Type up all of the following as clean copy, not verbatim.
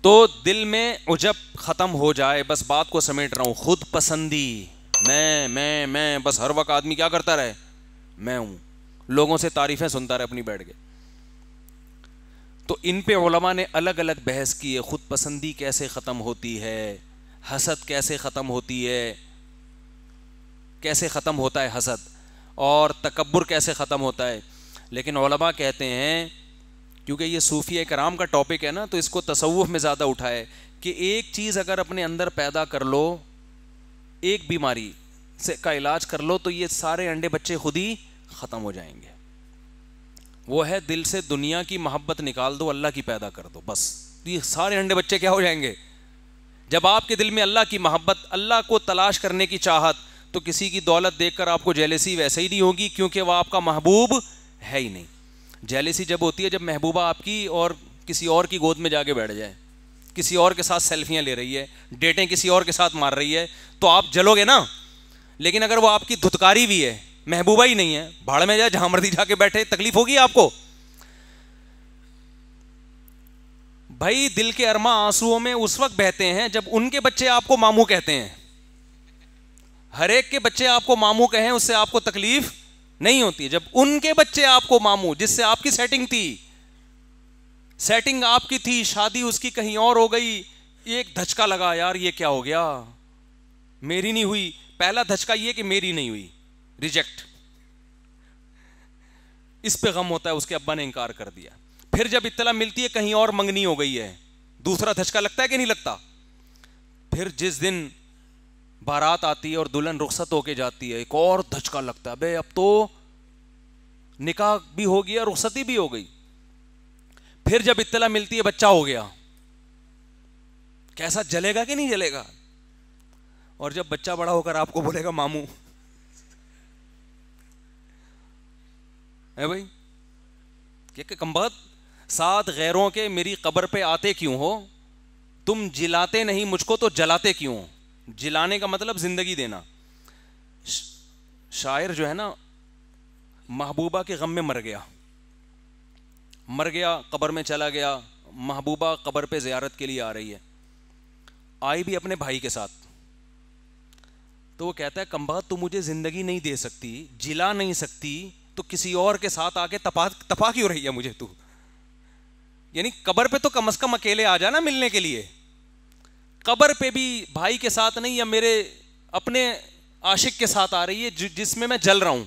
تو دل میں عجب ختم ہو جائے, بس بات کو سمیٹ رہا ہوں, خود پسندی, میں بس ہر وقت آدمی کیا کرتا رہے, میں ہوں, لوگوں سے تعریفیں سنتا رہے اپنی بیٹھ کے. تو ان پہ علماء نے الگ الگ بحث کی ہے, خود پسندی کیسے ختم ہوتی ہے, حسد کیسے ختم ہوتی ہے, کیسے ختم ہوتا ہے حسد, اور تکبر کیسے ختم ہوتا ہے. لیکن علماء کہتے ہیں, کیونکہ یہ صوفیہ کرام کا ٹاپک ہے نا, تو اس کو تصوف میں زیادہ اٹھائے کہ ایک چیز اگر اپنے اندر پیدا کر لو, ایک بیماری سے کا علاج کر لو, تو یہ سارے انڈے بچے خود ہی ختم ہو جائیں گے. وہ ہے دل سے دنیا کی محبت نکال دو, اللہ کی پیدا کر دو, بس یہ سارے انڈے بچے کیا ہو جائیں گے. جب آپ کے دل میں اللہ کی محبت, اللہ کو تلاش کرنے کی چاہت, تو کسی کی دولت دیکھ کر آپ کو جیلسی ویسے ہی نہیں ہوگی, کیونکہ وہ آپ کا محبوب ہے ہی نہیں. جیلسی جب ہوتی ہے جب محبوبہ آپ کی اور کسی اور کی گود میں جا کے بیٹھ جائے, کسی اور کے ساتھ سیلفیاں لے رہی ہے, ڈیٹیں کسی اور کے ساتھ مار رہی ہے, تو آپ جلو گے نا. لیکن اگر وہ آپ کی دھتکاری بھی ہے, محبوبہ ہی نہیں ہے, بھاڑ میں جائے جہاں مرضی جا کے بیٹھے, تکلیف ہوگی آپ کو. بھائی دل کے ارماں آنسوؤں میں اس وقت بہتے ہیں جب ان کے بچے آپ کو ماموں کہتے ہیں. ہر ایک کے بچے آپ کو ماموں کہیں, اس سے آپ کو تکلیف نہیں ہوتی. جب ان کے بچے آپ کو ماموں, جس سے آپ کی سیٹنگ تھی, سیٹنگ آپ کی تھی, شادی اس کی کہیں اور ہو گئی, ایک دھچکا لگا, یار یہ کیا ہو گیا, میری نہیں ہوئی. پہلا دھچکا یہ کہ میری نہیں ہوئی, ریجیکٹ, اس پہ غم ہوتا ہے, اس کے ابا نے انکار کر دیا. پھر جب اطلاع ملتی ہے کہیں اور منگنی ہو گئی ہے, دوسرا دھچکا لگتا ہے کہ نہیں لگتا. پھر جس دن بارات آتی ہے اور دلہن رخصت ہو کے جاتی ہے, ایک اور دھچکا لگتا ہے, بے اب تو نکاح بھی ہو گیا, رخصتی بھی ہو گئی. پھر جب اطلاع ملتی ہے بچہ ہو گیا, کیسا جلے گا کہ نہیں جلے گا. اور جب بچہ بڑا ہو کر آپ کو بولے گا ماموں, ہے بھائی کہ کمبخت, ساتھ غیروں کے میری قبر پہ آتے کیوں ہو, تم جلاتے نہیں مجھ کو تو جلاتے کیوں ہو. جلانے کا مطلب زندگی دینا. شاعر جو ہے نا, محبوبہ کے غم میں مر گیا, قبر میں چلا گیا, محبوبہ قبر پہ زیارت کے لیے آ رہی ہے, آئی بھی اپنے بھائی کے ساتھ. تو وہ کہتا ہے کمبخت تو مجھے زندگی نہیں دے سکتی, جلا نہیں سکتی, تو کسی اور کے ساتھ آ کے تپا کیوں رہی ہے مجھے تو. یعنی قبر پہ تو کم از کم اکیلے آ جانا ملنے کے لیے, قبر پہ بھی بھائی کے ساتھ نہیں, یا میرے اپنے عاشق کے ساتھ آ رہی ہے جس میں جل رہا ہوں.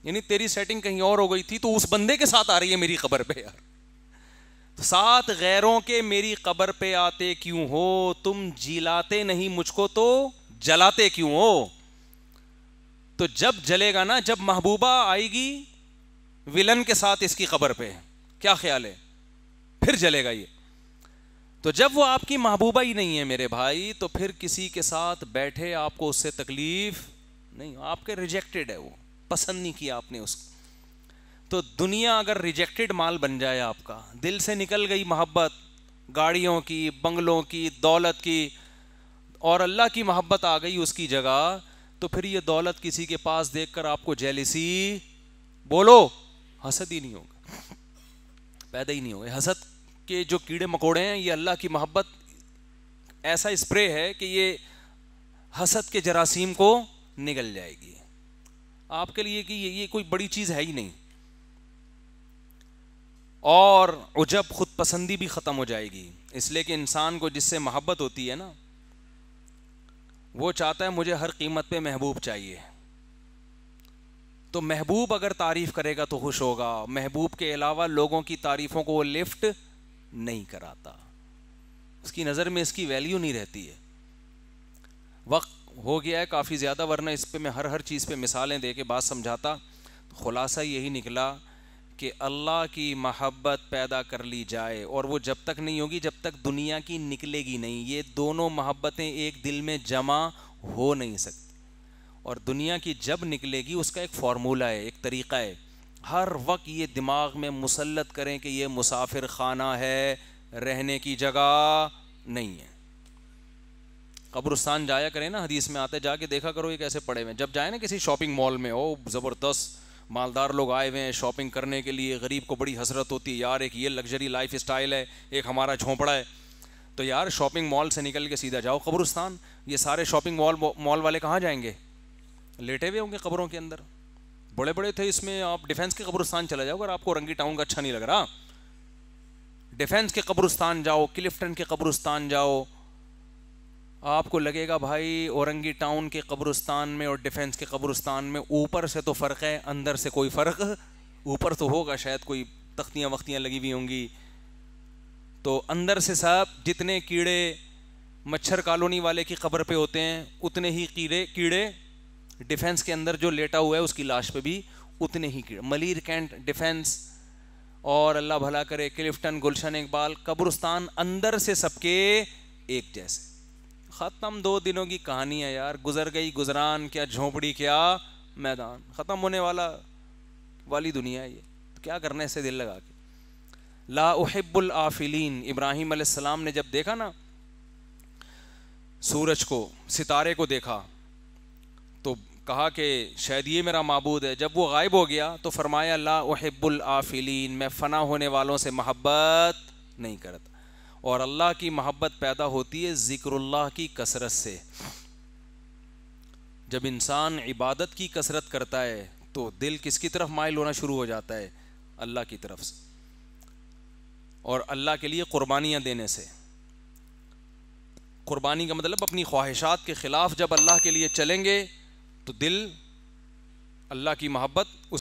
یعنی تیری سیٹنگ کہیں اور ہو گئی تھی, تو اس بندے کے ساتھ آ رہی ہے میری قبر پہ. یار ساتھ غیروں کے میری قبر پہ آتے کیوں ہو, تم جلاتے نہیں مجھ کو تو جلاتے کیوں ہو. تو جب جلے گا نا, جب محبوبہ آئے گی ولن کے ساتھ اس کی قبر پہ, کیا خیال ہے, پھر جلے گا یہ. تو جب وہ آپ کی محبوبہ ہی نہیں ہے میرے بھائی, تو پھر کسی کے ساتھ بیٹھے آپ کو اس سے تکلیف نہیں, آپ کے ریجیکٹڈ ہے, وہ پسند نہیں کیا آپ نے اس کو. تو دنیا اگر ریجیکٹڈ مال بن جائے آپ کا, دل سے نکل گئی محبت گاڑیوں کی, بنگلوں کی, دولت کی, اور اللہ کی محبت آ گئی اس کی جگہ, تو پھر یہ دولت کسی کے پاس دیکھ کر آپ کو جیلسی, بولو, حسد ہی نہیں ہوگا, پیدا ہی نہیں ہوگا. حسد کے جو کیڑے مکوڑے ہیں, یہ اللہ کی محبت ایسا اسپرے ہے کہ یہ حسد کے جراثیم کو نگل جائے گی آپ کے لیے, کہ یہ کوئی بڑی چیز ہے ہی نہیں. اور عجب خود پسندی بھی ختم ہو جائے گی, اس لیے کہ انسان کو جس سے محبت ہوتی ہے نا, وہ چاہتا ہے مجھے ہر قیمت پہ محبوب چاہیے. تو محبوب اگر تعریف کرے گا تو خوش ہوگا, محبوب کے علاوہ لوگوں کی تعریفوں کو وہ لفٹ نہیں کراتا, اس کی نظر میں اس کی ویلیو نہیں رہتی ہے. وقت ہو گیا ہے کافی زیادہ, ورنہ اس پہ میں ہر چیز پہ مثالیں دے کے بات سمجھاتا. خلاصہ یہی نکلا کہ اللہ کی محبت پیدا کر لی جائے, اور وہ جب تک نہیں ہوگی جب تک دنیا کی نکلے گی نہیں. یہ دونوں محبتیں ایک دل میں جمع ہو نہیں سکتی, اور دنیا کی جب نکلے گی اس کا ایک فارمولہ ہے, ایک طریقہ ہے. ہر وقت یہ دماغ میں مسلط کریں کہ یہ مسافر خانہ ہے, رہنے کی جگہ نہیں ہے. قبرستان جایا کریں نا, حدیث میں آتے, جا کے دیکھا کرو یہ کیسے پڑے ہوئے ہیں. جب جائیں نا کسی شاپنگ مال میں, او زبردست مالدار لوگ آئے ہوئے ہیں شاپنگ کرنے کے لیے, غریب کو بڑی حسرت ہوتی ہے, یار ایک یہ لگژری لائف اسٹائل ہے, ایک ہمارا جھونپڑا ہے. تو یار شاپنگ مال سے نکل کے سیدھا جاؤ قبرستان. یہ سارے شاپنگ مال والے کہاں جائیں گے؟ لیٹے ہوئے ہوں گے قبروں کے اندر. بڑے بڑے تھے اس میں. آپ ڈیفینس کے قبرستان چلا جاؤ اگر آپ کو اورنگی ٹاؤن کا اچھا نہیں لگ رہا. ڈیفینس کے قبرستان جاؤ, کلفٹن کے قبرستان جاؤ, آپ کو لگے گا بھائی اورنگی ٹاؤن کے قبرستان میں اور ڈیفینس کے قبرستان میں اوپر سے تو فرق ہے, اندر سے کوئی فرق. اوپر تو ہوگا شاید کوئی تختیاں وختیاں لگی ہوئی ہوں گی, تو اندر سے سب جتنے کیڑے مچھر کالونی والے کی قبر پہ ہوتے ہیں اتنے ہی کیڑے ڈیفینس کے اندر جو لیٹا ہوا ہے اس کی لاش پہ بھی اتنے ہی کیڑے. ملیر کینٹ ڈیفینس اور اللہ بھلا کرے کلفٹن, گلشن اقبال, قبرستان اندر سے سب کے ایک جیسے. ختم 2 دنوں کی کہانی ہے یار, گزر گئی گزران, کیا جھونپڑی کیا میدان, ختم ہونے والی دنیا ہے یہ. کیا کرنا ہے اسے دل لگا کے. لا احب الآفلین. ابراہیم علیہ السلام نے جب دیکھا نا سورج کو, ستارے کو دیکھا تو کہا کہ شاید یہ میرا معبود ہے. جب وہ غائب ہو گیا تو فرمایا لا احب الآفلین, میں فنا ہونے والوں سے محبت نہیں کرتا. اور اللہ کی محبت پیدا ہوتی ہے ذکر اللہ کی کثرت سے. جب انسان عبادت کی کثرت کرتا ہے تو دل کس کی طرف مائل ہونا شروع ہو جاتا ہے؟ اللہ کی طرف سے, اور اللہ کے لیے قربانیاں دینے سے. قربانی کا مطلب اپنی خواہشات کے خلاف جب اللہ کے لیے چلیں گے تو دل اللہ کی محبت